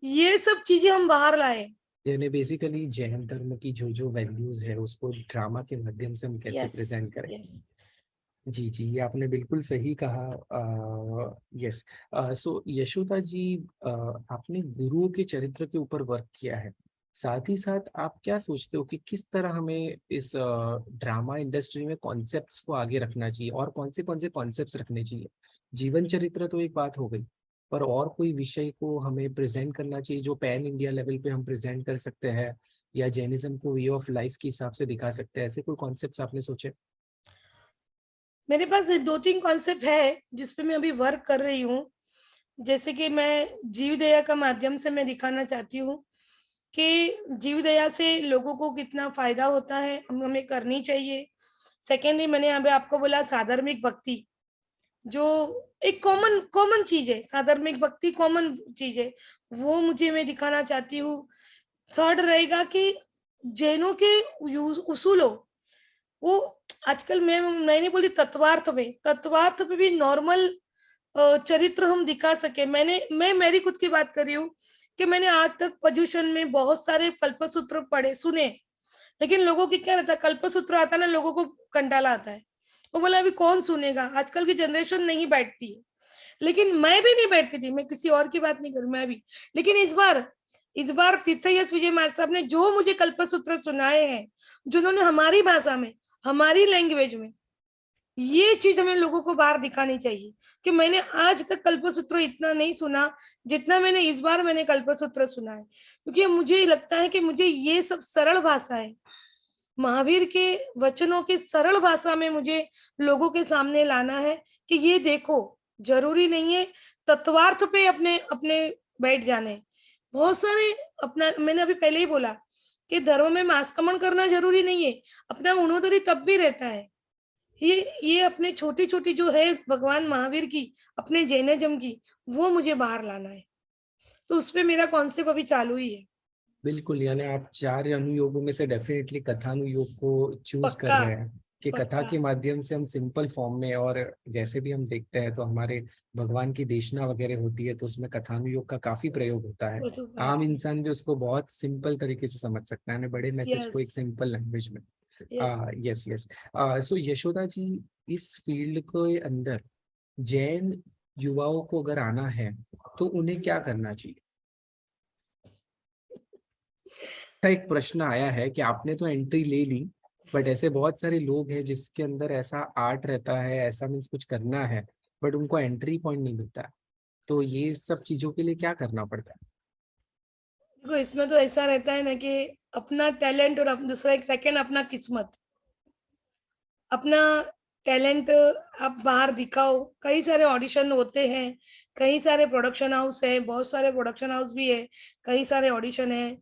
ये सब चीजें हम बाहर लाए। यानी बेसिकली जैन धर्म की जो जो वैल्यूज है उसको ड्रामा के माध्यम से हम कैसे यस, प्रेजेंट करें? यस। जी जी, ये आपने बिल्कुल सही कहा। यस। सो यशोदा जी, आपने गुरुओं के चरित्र के ऊपर वर्क किया है, साथ ही साथ आप क्या सोचते हो कि किस तरह हमें इस ड्रामा इंडस्ट्री में कॉन्सेप्ट्स को आगे रखना चाहिए, और कौन से कॉन्सेप्ट्स रखने चाहिए? जीवन चरित्र तो एक बात हो गई, पर और कोई विषय को हमें प्रेजेंट करना चाहिए जो पैन इंडिया लेवल पे हम प्रेजेंट कर सकते हैं, या जैनिज्म को वे ऑफ लाइफ के हिसाब से दिखा सकते हैं? ऐसे कोई कॉन्सेप्ट्स आपने सोचे? मेरे पास 2-3 कॉन्सेप्ट है जिसपे मैं अभी वर्क कर रही हूँ। जैसे कि मैं जीव दया का माध्यम से मैं दिखाना चाहती हूँ कि जीव दया से लोगों को कितना फायदा होता है, हमें करनी चाहिए। सेकेंडली, मैंने अभी आपको बोला साधर्मिक भक्ति, जो एक कॉमन कॉमन चीज है, साधर्मिक भक्ति कॉमन चीज है, वो मुझे मैं दिखाना चाहती हूँ। थर्ड रहेगा कि जैनों के उसूलों, वो आजकल मैं नहीं बोलती तत्वार्थ में भी नॉर्मल चरित्र हम दिखा सके। मैं मेरी खुद की बात कर रही हूँ कि मैंने आज तक पर्युषण में बहुत सारे कल्पसूत्र पढ़े सुने, लेकिन लोगों की क्या रहता है, कल्पसूत्र आता ना, लोगों को कंटाला आता है, वो बोला अभी कौन सुनेगा, आजकल की जनरेशन नहीं बैठती है। लेकिन मैं भी नहीं बैठती थी, मैं किसी और की बात नहीं करूं, मैं भी। लेकिन इस बार तीर्थयश विजय महाराज साहब ने जो मुझे कल्पसूत्र सुनाए हैं, जिन्होंने हमारी भाषा में, हमारी लैंग्वेज में, ये चीज हमें लोगों को बाहर दिखानी चाहिए कि मैंने आज तक कल्पसूत्र इतना नहीं सुना जितना मैंने इस बार मैंने कल्पसूत्र सुना है, क्योंकि मुझे लगता है कि मुझे ये सब सरल भाषा है, महावीर के वचनों की सरल भाषा में मुझे लोगों के सामने लाना है कि ये देखो, जरूरी नहीं है तत्वार्थ पे अपने अपने बैठ जाने। बहुत सारे अपना मैंने अभी पहले ही बोला कि धर्म में मास्कमण करना जरूरी नहीं है, अपना उन्नोदरी तब भी रहता है। ये अपने छोटी-छोटी जो है भगवान महावीर की, अपने जैनिज़्म की, वो मुझे बाहर लाना है। तो उसपे मेरा कॉन्सेप्ट अभी चालू ही है। बिल्कुल, यानी आप 4 अनुयोगों में से डेफिनेटली कथानुयोग को चूज कर पक्का, रहे हैं कि कथा पक्का। के माध्यम से हम सिंपल फॉर्म में, और जैसे भी हम देखते हैं तो हमारे भगवान की देशना वगैरह होती है तो उसमें कथानुयोग का काफी प्रयोग होता है। वो तो है। आम इंसान भी उसको बहुत सिंपल तरीके से समझ सकता है, यानी बड़े मैसेज को यस, एक सिंपल लैंग्वेज में। Yes. Yes yes. So Yashoda ji, इस फील्ड के अंदर जैन युवाओं को अगर आना है तो उन्हें क्या करना चाहिए? एक प्रश्न आया है कि आपने तो एंट्री ले ली, बट ऐसे बहुत सारे लोग हैं जिसके अंदर ऐसा आर्ट रहता है, ऐसा मीन्स कुछ करना है, बट उनको एंट्री पॉइंट नहीं मिलता है। तो ये सब चीजों के लिए क्या करना पड़ता है? देखो इसमें तो ऐसा रहता है ना कि अपना टैलेंट और दूसरा एक सेकंड अपना किस्मत, अपना टैलेंट आप बाहर दिखाओ। कई सारे ऑडिशन होते हैं, कई सारे प्रोडक्शन हाउस है, बहुत सारे प्रोडक्शन हाउस भी है, कई सारे ऑडिशन है।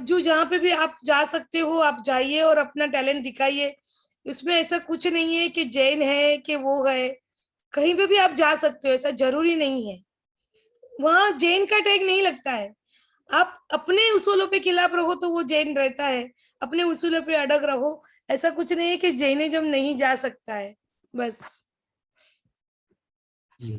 जो जहाँ पे भी आप जा सकते हो आप जाइए और अपना टैलेंट दिखाइए। इसमें ऐसा कुछ नहीं है कि जैन है कि वो है, कहीं पे भी आप जा सकते हो, ऐसा जरूरी नहीं है। वहाँ जैन का टैग नहीं लगता है। आप अपने उसूलों पे खिलाफ रहो तो वो जैन रहता है, अपने उसूलों पे अड़ग रहो। ऐसा कुछ नहीं है कि जैनिज्म नहीं जा सकता है, बस। जी,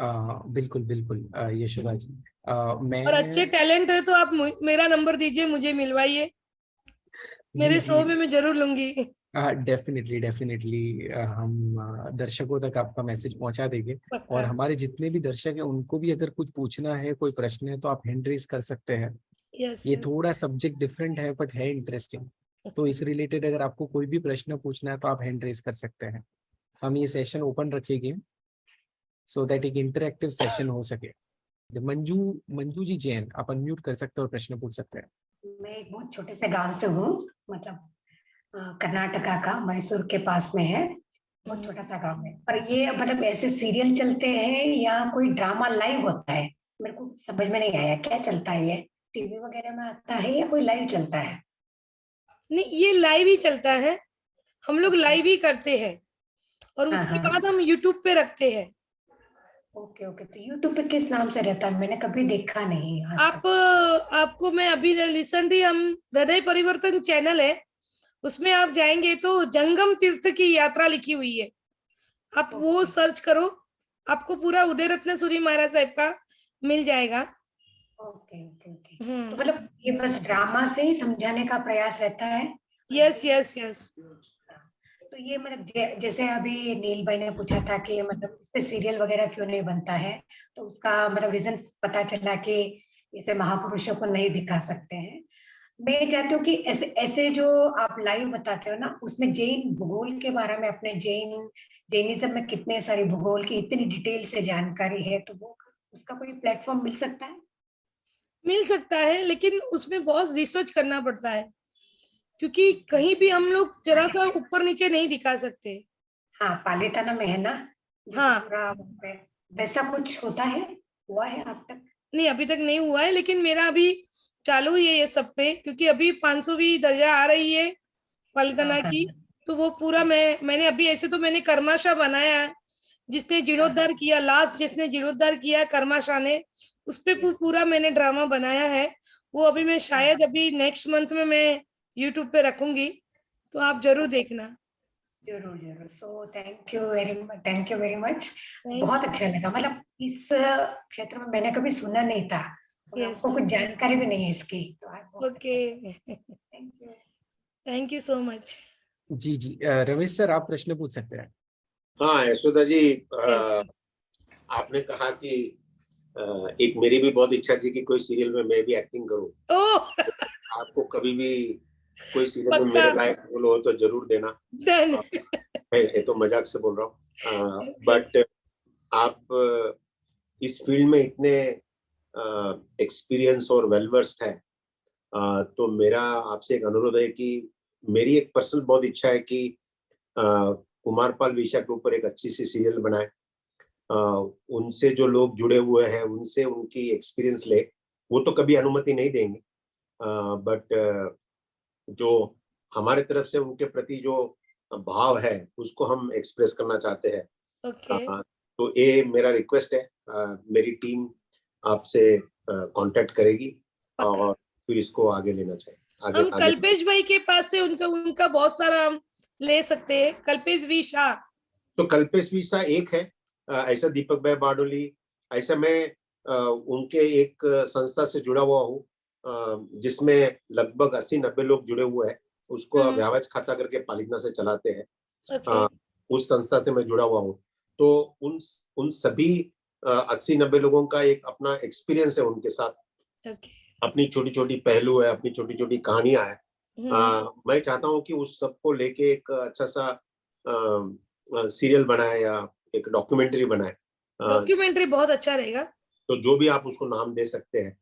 बिल्कुल बिल्कुल, यशोदा जी, और अच्छे मैं टैलेंट है तो आप मेरा नंबर दीजिए, मुझे मिलवाइए, जी मेरे जी, शो में मैं जरूर लूंगी। डेफिनेटली डेफिनेटली, हम दर्शकों तक आपका मैसेज पहुंचा देंगे। और पक्का। हमारे जितने भी दर्शक हैं उनको भी अगर कुछ पूछना है, कोई प्रश्न है, तो आप हैंड रेज कर सकते हैं। यस, ये यस। थोड़ा सब्जेक्ट डिफरेंट है बट है इंटरेस्टिंग। तो इस रिलेटेड अगर आपको कोई भी प्रश्न पूछना है तो आप हैंड रेज कर सकते हैं। हम ये सेशन ओपन रखेंगे सो दैट एक इंटरेक्टिव सेशन हो सके। मंजू, मंजू जी जैन, आप अनम्यूट कर सकते हो और प्रश्न पूछ सकते हैं। मैं एक बहुत छोटे से गांव से हूँ, मतलब कर्नाटका का मैसूर के पास में है। बहुत छोटा सा गांव है, पर ये मतलब ऐसे सीरियल चलते हैं या कोई ड्रामा लाइव होता है? मेरे को समझ में नहीं आया क्या चलता है ये, टीवी वगैरह में आता है या कोई लाइव चलता है? नहीं, ये लाइव ही चलता है, हम लोग ओके। लाइव ही करते हैं और हाँ उसके हाँ। बाद हम यूट्यूब पे रखते हैं। ओके ओके, तो यूट्यूब पे किस नाम से रहता है? मैंने कभी देखा नहीं आज तक। आपको मैं अभी रिसेंटली हम हृदय परिवर्तन चैनल है, उसमें आप जाएंगे तो जंगम तीर्थ की यात्रा लिखी हुई है, आप वो ओके सर्च करो, आपको पूरा उदय रत्न सूरी महाराज साहब का मिल जाएगा। Okay okay okay. तो हम्म। मतलब ये बस ड्रामा से ही समझाने का प्रयास रहता है? Yes, yes, yes. तो ये मतलब जैसे अभी नील भाई ने पूछा था कि मतलब इस पे सीरियल वगैरह क्यों नहीं बनता है, तो उसका मतलब रीजन पता चला कि इसे महापुरुषों को नहीं दिखा सकते हैं। मैं चाहती हूँ कि ऐसे ऐसे जो आप लाइव बताते हो ना, उसमें जैन भूगोल के बारे में, अपने जैनिज्म में कितने सारी भूगोल की इतनी डिटेल से जानकारी है, तो वो उसका कोई प्लेटफॉर्म मिल सकता है? मिल सकता है लेकिन उसमें बहुत रिसर्च करना पड़ता है, क्योंकि कहीं भी हम लोग जरा सा ऊपर नीचे नहीं दिखा सकते। हाँ, पालिताना में है ना, जैसे हाँ। पूरा वहाँ पे वैसा कुछ होता है, हुआ है अब तक? नहीं, अभी तक नहीं हुआ है, लेकिन मेरा अभी चालू ही है ये सब पे, क्योंकि अभी 500वीं दर्जा आ रही है हाँ पलितना हाँ की। तो वो पूरा मैंने अभी ऐसे तो मैंने कर्माशा बनाया है, जिसने हाँ। जीर्णोद्धार किया, लास्ट जिसने जीर्णोद्धार किया कर्माशा ने, उस पे यस। पूरा मैंने ड्रामा बनाया है। वो अभी मैं शायद अभी नेक्स्ट मंथ में मैं यूट्यूब पे रखूंगी, तो आप जरूर देखना। जरूर जरूर। So thank you very much. Thank बहुत यू। अच्छा लगा, मतलब इस क्षेत्र में मैंने कभी सुना नहीं था, और यस। हमको कुछ जानकारी भी नहीं है इसकी, तो आज बहुत ओके। अच्छा लगा। Thank you. Thank you so much. जी जी, रमेश सर, आप प्रश्न पूछ सकते हैं। हाँ यशोदा जी, यस। आपने कहा कि एक मेरी भी बहुत इच्छा थी कि कोई सीरियल में मैं भी एक्टिंग करूं। ओह। आपको कभी भी कोई सीरियल में पक्का। मेरे लायक रोल हो तो जरूर देना। डन। ये तो मजाक से बोल रहा हूँ, बट आप इस फील्ड में इतने एक्सपीरियंस और वेल वर्स्ड है, तो मेरा आपसे एक अनुरोध है कि मेरी एक पर्सनल बहुत इच्छा है कि कुमारपाल विषय के ऊपर एक अच्छी सी सीरियल बनाए, उनसे जो लोग जुड़े हुए हैं उनसे उनकी एक्सपीरियंस ले। वो तो कभी अनुमति नहीं देंगे, बट जो हमारे तरफ से उनके प्रति जो भाव है उसको हम एक्सप्रेस करना चाहते हैं। ओके, तो ये मेरा रिक्वेस्ट है, मेरी टीम आपसे कांटेक्ट करेगी और फिर इसको आगे लेना चाहिए। हम कल्पेश भाई के पास से उनका बहुत सारा हम ले सकते हैं। कल्पेश वी शाह, तो कल्पेश वी शाह एक है, ऐसा दीपक भाई बारडोली, ऐसा मैं उनके एक संस्था से जुड़ा हुआ हूँ जिसमें लगभग 80-90 लोग जुड़े हुए हैं, उसको व्यावज खाता करके पालितना से चलाते हैं। उस संस्था से मैं जुड़ा हुआ हूँ, तो उन सभी 80-90 लोगों का एक अपना एक्सपीरियंस है उनके साथ, अपनी छोटी छोटी पहलू है, अपनी छोटी छोटी कहानियां है। मैं चाहता हूँ कि उस सबको लेके एक अच्छा सा सीरियल बनाए या एक डॉक्यूमेंट्री बनाए। डॉक्यूमेंट्री बहुत अच्छा रहेगा। तो जो भी आप उसको नाम दे सकते हैं।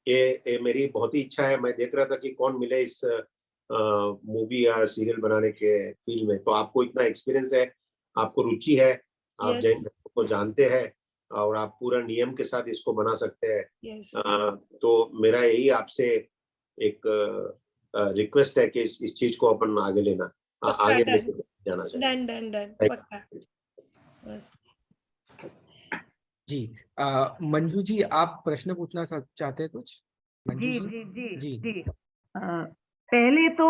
ये मेरी बहुत ही इच्छा है। मैं देख रहा था कि कौन मिले इस मूवी या सीरियल बनाने के फील्ड में। तो आपको इतना एक्सपीरियंस है, आपको रुचि है, आप जैन धर्म को जानते हैं और आप पूरा नियम के साथ इसको बना सकते हैं। तो मेरा यही आपसे एक रिक्वेस्ट है कि इस चीज को अपन आगे लेना, आगे लेके जाना चाहिए। डन पक्का। जी, मंजू जी आप प्रश्न पूछना चाहते हैं कुछ? मंजू जी। पहले तो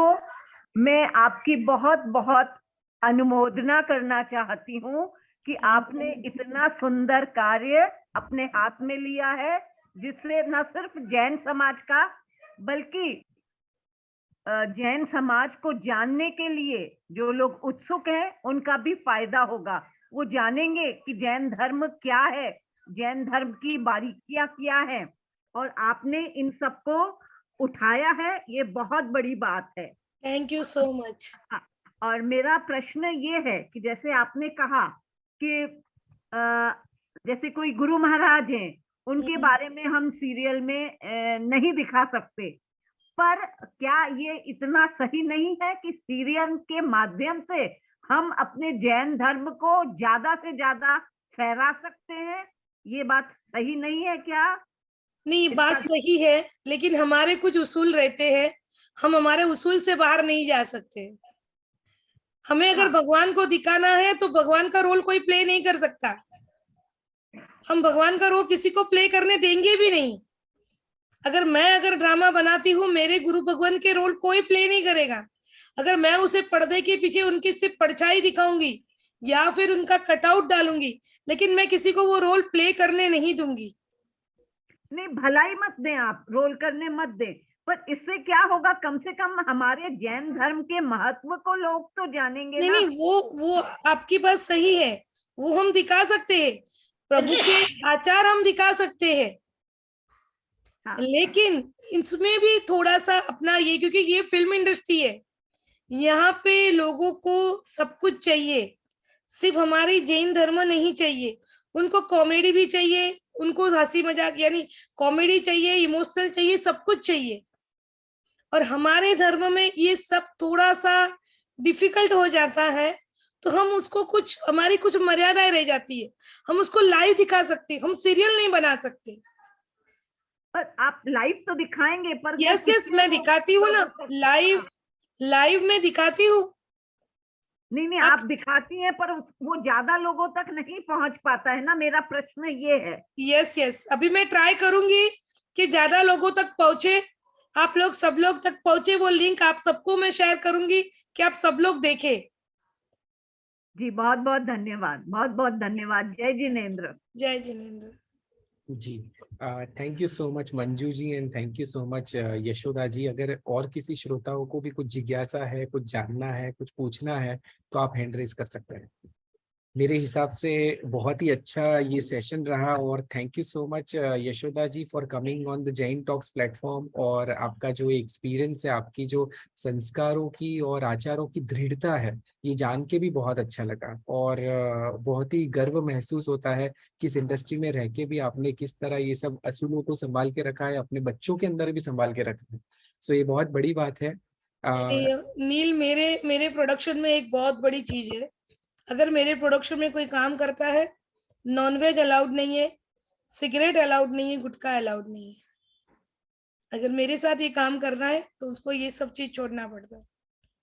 मैं आपकी बहुत बहुत अनुमोदना करना चाहती हूँ कि आपने इतना सुंदर कार्य अपने हाथ में लिया है, जिससे न सिर्फ जैन समाज का बल्कि जैन समाज को जानने के लिए जो लोग उत्सुक हैं उनका भी फायदा होगा। वो जानेंगे कि जैन धर्म क्या है, जैन धर्म की बारीकियां क्या है, और आपने इन सबको उठाया है, ये बहुत बड़ी बात है। Thank you so much. और मेरा प्रश्न ये है कि जैसे आपने कहा कि जैसे कोई गुरु महाराज हैं, उनके बारे में हम सीरियल में नहीं दिखा सकते, पर क्या ये इतना सही नहीं है कि सीरियल के माध्यम से हम अपने जैन धर्म को ज्यादा से ज्यादा फहरा सकते हैं? ये बात सही नहीं है क्या? नहीं, बात सही है, लेकिन हमारे कुछ उसूल रहते हैं, हम हमारे उसूल से बाहर नहीं जा सकते। हमें अगर भगवान को दिखाना है तो भगवान का रोल कोई प्ले नहीं कर सकता। हम भगवान का रोल किसी को प्ले करने देंगे भी नहीं। अगर ड्रामा बनाती हूँ, मेरे गुरु भगवान के रोल कोई प्ले नहीं करेगा। अगर मैं उसे पर्दे के पीछे उनकी सिर्फ परछाई दिखाऊंगी या फिर उनका कटआउट डालूंगी, लेकिन मैं किसी को वो रोल प्ले करने नहीं दूंगी। नहीं, भलाई मत दें, आप रोल करने मत दें, पर इससे क्या होगा, कम से कम हमारे जैन धर्म के महत्व को लोग तो जानेंगे। नहीं, वो आपकी बात सही है, वो हम दिखा सकते हैं, प्रभु के आचार हम दिखा सकते हैं। लेकिन इसमें भी थोड़ा सा अपना ये, क्योंकि ये फिल्म इंडस्ट्री है, यहाँ पे लोगों को सब कुछ चाहिए, सिर्फ हमारी जैन धर्म नहीं चाहिए, उनको कॉमेडी भी चाहिए, उनको हंसी मजाक यानी कॉमेडी चाहिए, इमोशनल चाहिए, सब कुछ चाहिए। और हमारे धर्म में ये सब थोड़ा सा डिफिकल्ट हो जाता है, तो हम उसको हमारी कुछ मर्यादाएं रह जाती है। हम उसको लाइव दिखा सकते, हम सीरियल नहीं बना सकते। पर आप लाइव तो दिखाएंगे, पर यस मैं दिखाती हूँ ना, लाइव में दिखाती हूँ। नहीं, आप दिखाती हैं, पर वो ज्यादा लोगों तक नहीं पहुंच पाता है ना, मेरा प्रश्न ये है। यस अभी मैं ट्राई करूंगी कि ज्यादा लोगों तक पहुंचे, आप लोग सब लोग तक पहुंचे। वो लिंक आप सबको मैं शेयर करूंगी कि आप सब लोग देखें। जी, बहुत बहुत धन्यवाद, बहुत बहुत धन्यवाद। जय जिनेंद्र। जय Jinendra ji. Thank you so much Manju ji, and thank you so much Yashoda ji. अगर और किसी श्रोताओं को भी कुछ जिज्ञासा है, कुछ जानना है, कुछ पूछना है, तो आप हैंड रेज कर सकते हैं। मेरे हिसाब से बहुत ही अच्छा ये सेशन रहा और thank you so much Yashoda ji for coming on the Jain talks platform. और आपका जो एक्सपीरियंस है, आपकी जो संस्कारों की और आचारों की दृढ़ता है, ये जान के भी बहुत अच्छा लगा। और बहुत ही गर्व महसूस होता है कि इस इंडस्ट्री में रह के भी आपने किस तरह ये सब असूलों को संभाल के रखा है, अपने बच्चों के अंदर भी संभाल के रखा है। सो ये बहुत बड़ी बात है। नील, मेरे मेरे प्रोडक्शन में एक बहुत बड़ी चीज है। अगर मेरे प्रोडक्शन में कोई काम करता है, नॉनवेज अलाउड नहीं है, सिगरेट अलाउड नहीं है, गुटखा अलाउड नहीं है। अगर मेरे साथ ये काम करना है तो उसको ये सब चीज छोड़ना पड़ता है।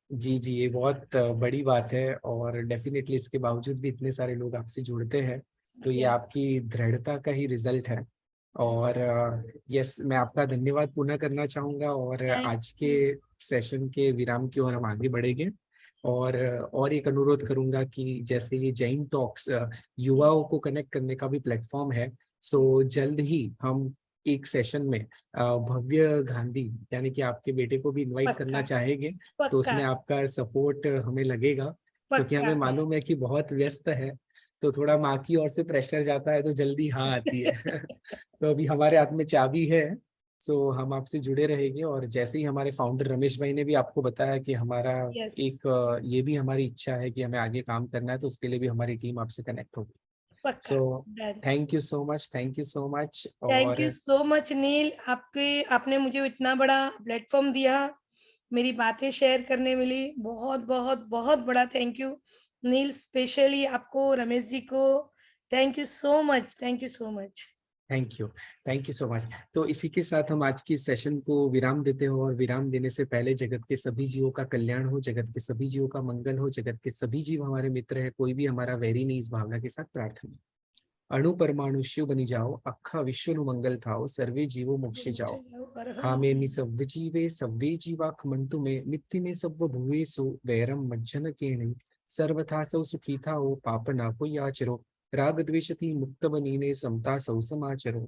जी जी, ये बहुत बड़ी बात है और डेफिनेटली इसके बावजूद भी इतने सारे लोग आपसे जुड़ते हैं, तो ये Yes. आपकी दृढ़ता का ही रिजल्ट है। और यस, मैं आपका धन्यवाद पुनः करना चाहूँगा और Thank आज के सेशन के विराम की ओर हम आगे बढ़ेंगे। और एक अनुरोध करूंगा कि जैसे ये जैन टॉक्स युवाओं को कनेक्ट करने का भी प्लेटफॉर्म है, सो जल्द ही हम एक सेशन में भव्य गांधी यानी कि आपके बेटे को भी इनवाइट करना पक्का चाहेंगे। तो पक्का उसमें आपका सपोर्ट हमें लगेगा, क्योंकि हमें पक्का। मालूम है कि बहुत व्यस्त है, तो थोड़ा माँ की ओर से प्रेशर जाता है तो जल्दी हाँ आती है। तो अभी हमारे हाथ में चाबी है, सो हम आपसे जुड़े रहेंगे। और जैसे ही हमारे फाउंडर रमेश भाई ने भी आपको बताया कि हमारा Yes. एक ये भी हमारी इच्छा है कि हमें आगे काम करना है, तो उसके लिए भी हमारी टीम आपसे कनेक्ट होगी। पक्का। सो Done. Thank you so much, thank you so much. Thank और यू सो मच नील, आपने मुझे इतना बड़ा प्लेटफॉर्म दिया, मेरी बातें शेयर करने मिली। बहुत बहुत बहुत बड़ा थैंक यू नील, स्पेशली आपको, रमेश जी को। Thank you so much, thank you so much. Thank you so much. तो इसी के साथ हम आज की सेशन को विराम देते हो, और विराम देने से पहले जगत के सभी जीवों का कल्याण हो, जगत के सभी जीवों का मंगल हो, जगत के सभी जीव हमारे मित्र है, कोई भी हमारा वैरी नहीं, इस भावना के साथ प्रार्थना। अणु परमाणु शिव बनी जाओ, अखा विश्व नु मंगल थाओ, सर्वे जीवो मोक्षे जाओ। खामे मि सव्य जीवे सव्वे जीवा खमंतु में, नित्य में सव्व भुवेसु वैरम मज्जन केणे। सर्वथा सौ सुखी था हो, पाप ना कोई आचरो, राग द्वेष थी मुक्त बनीने, समता सौ समाचरो।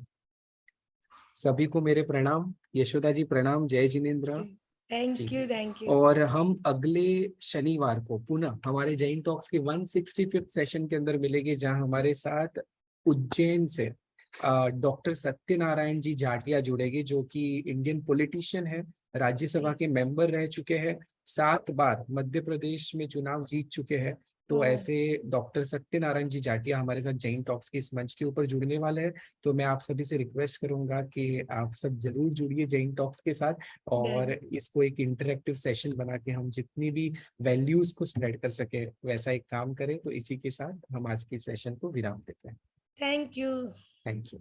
सभी को मेरे प्रणाम, यशोदा जी प्रणाम, जय जिनेन्द्र। जी थैंक यू, जी। Thank you. और हम अगले शनिवार को पुनः हमारे जैन टॉक्स के 165th सेशन के अंदर मिलेंगे, जहां हमारे साथ उज्जैन से डॉक्टर सत्यनारायण जी जाटिया जुड़ेंगे, जो कि इंडियन पॉलिटिशियन है, राज्यसभा के मेंबर रह चुके हैं, 7 बार मध्य प्रदेश में चुनाव जीत चुके हैं। तो ऐसे डॉक्टर सत्यनारायण जी जाटिया हमारे साथ जैन टॉक्स के इस मंच के ऊपर जुड़ने वाले हैं। तो मैं आप सभी से रिक्वेस्ट करूंगा कि आप सब जरूर जुड़िए जैन टॉक्स के साथ, और इसको एक इंटरेक्टिव सेशन बना के हम जितनी भी वैल्यूज को स्प्रेड कर सके वैसा एक काम करें। तो इसी के साथ हम आज की सेशन को विराम देते हैं। Thank you. Thank you.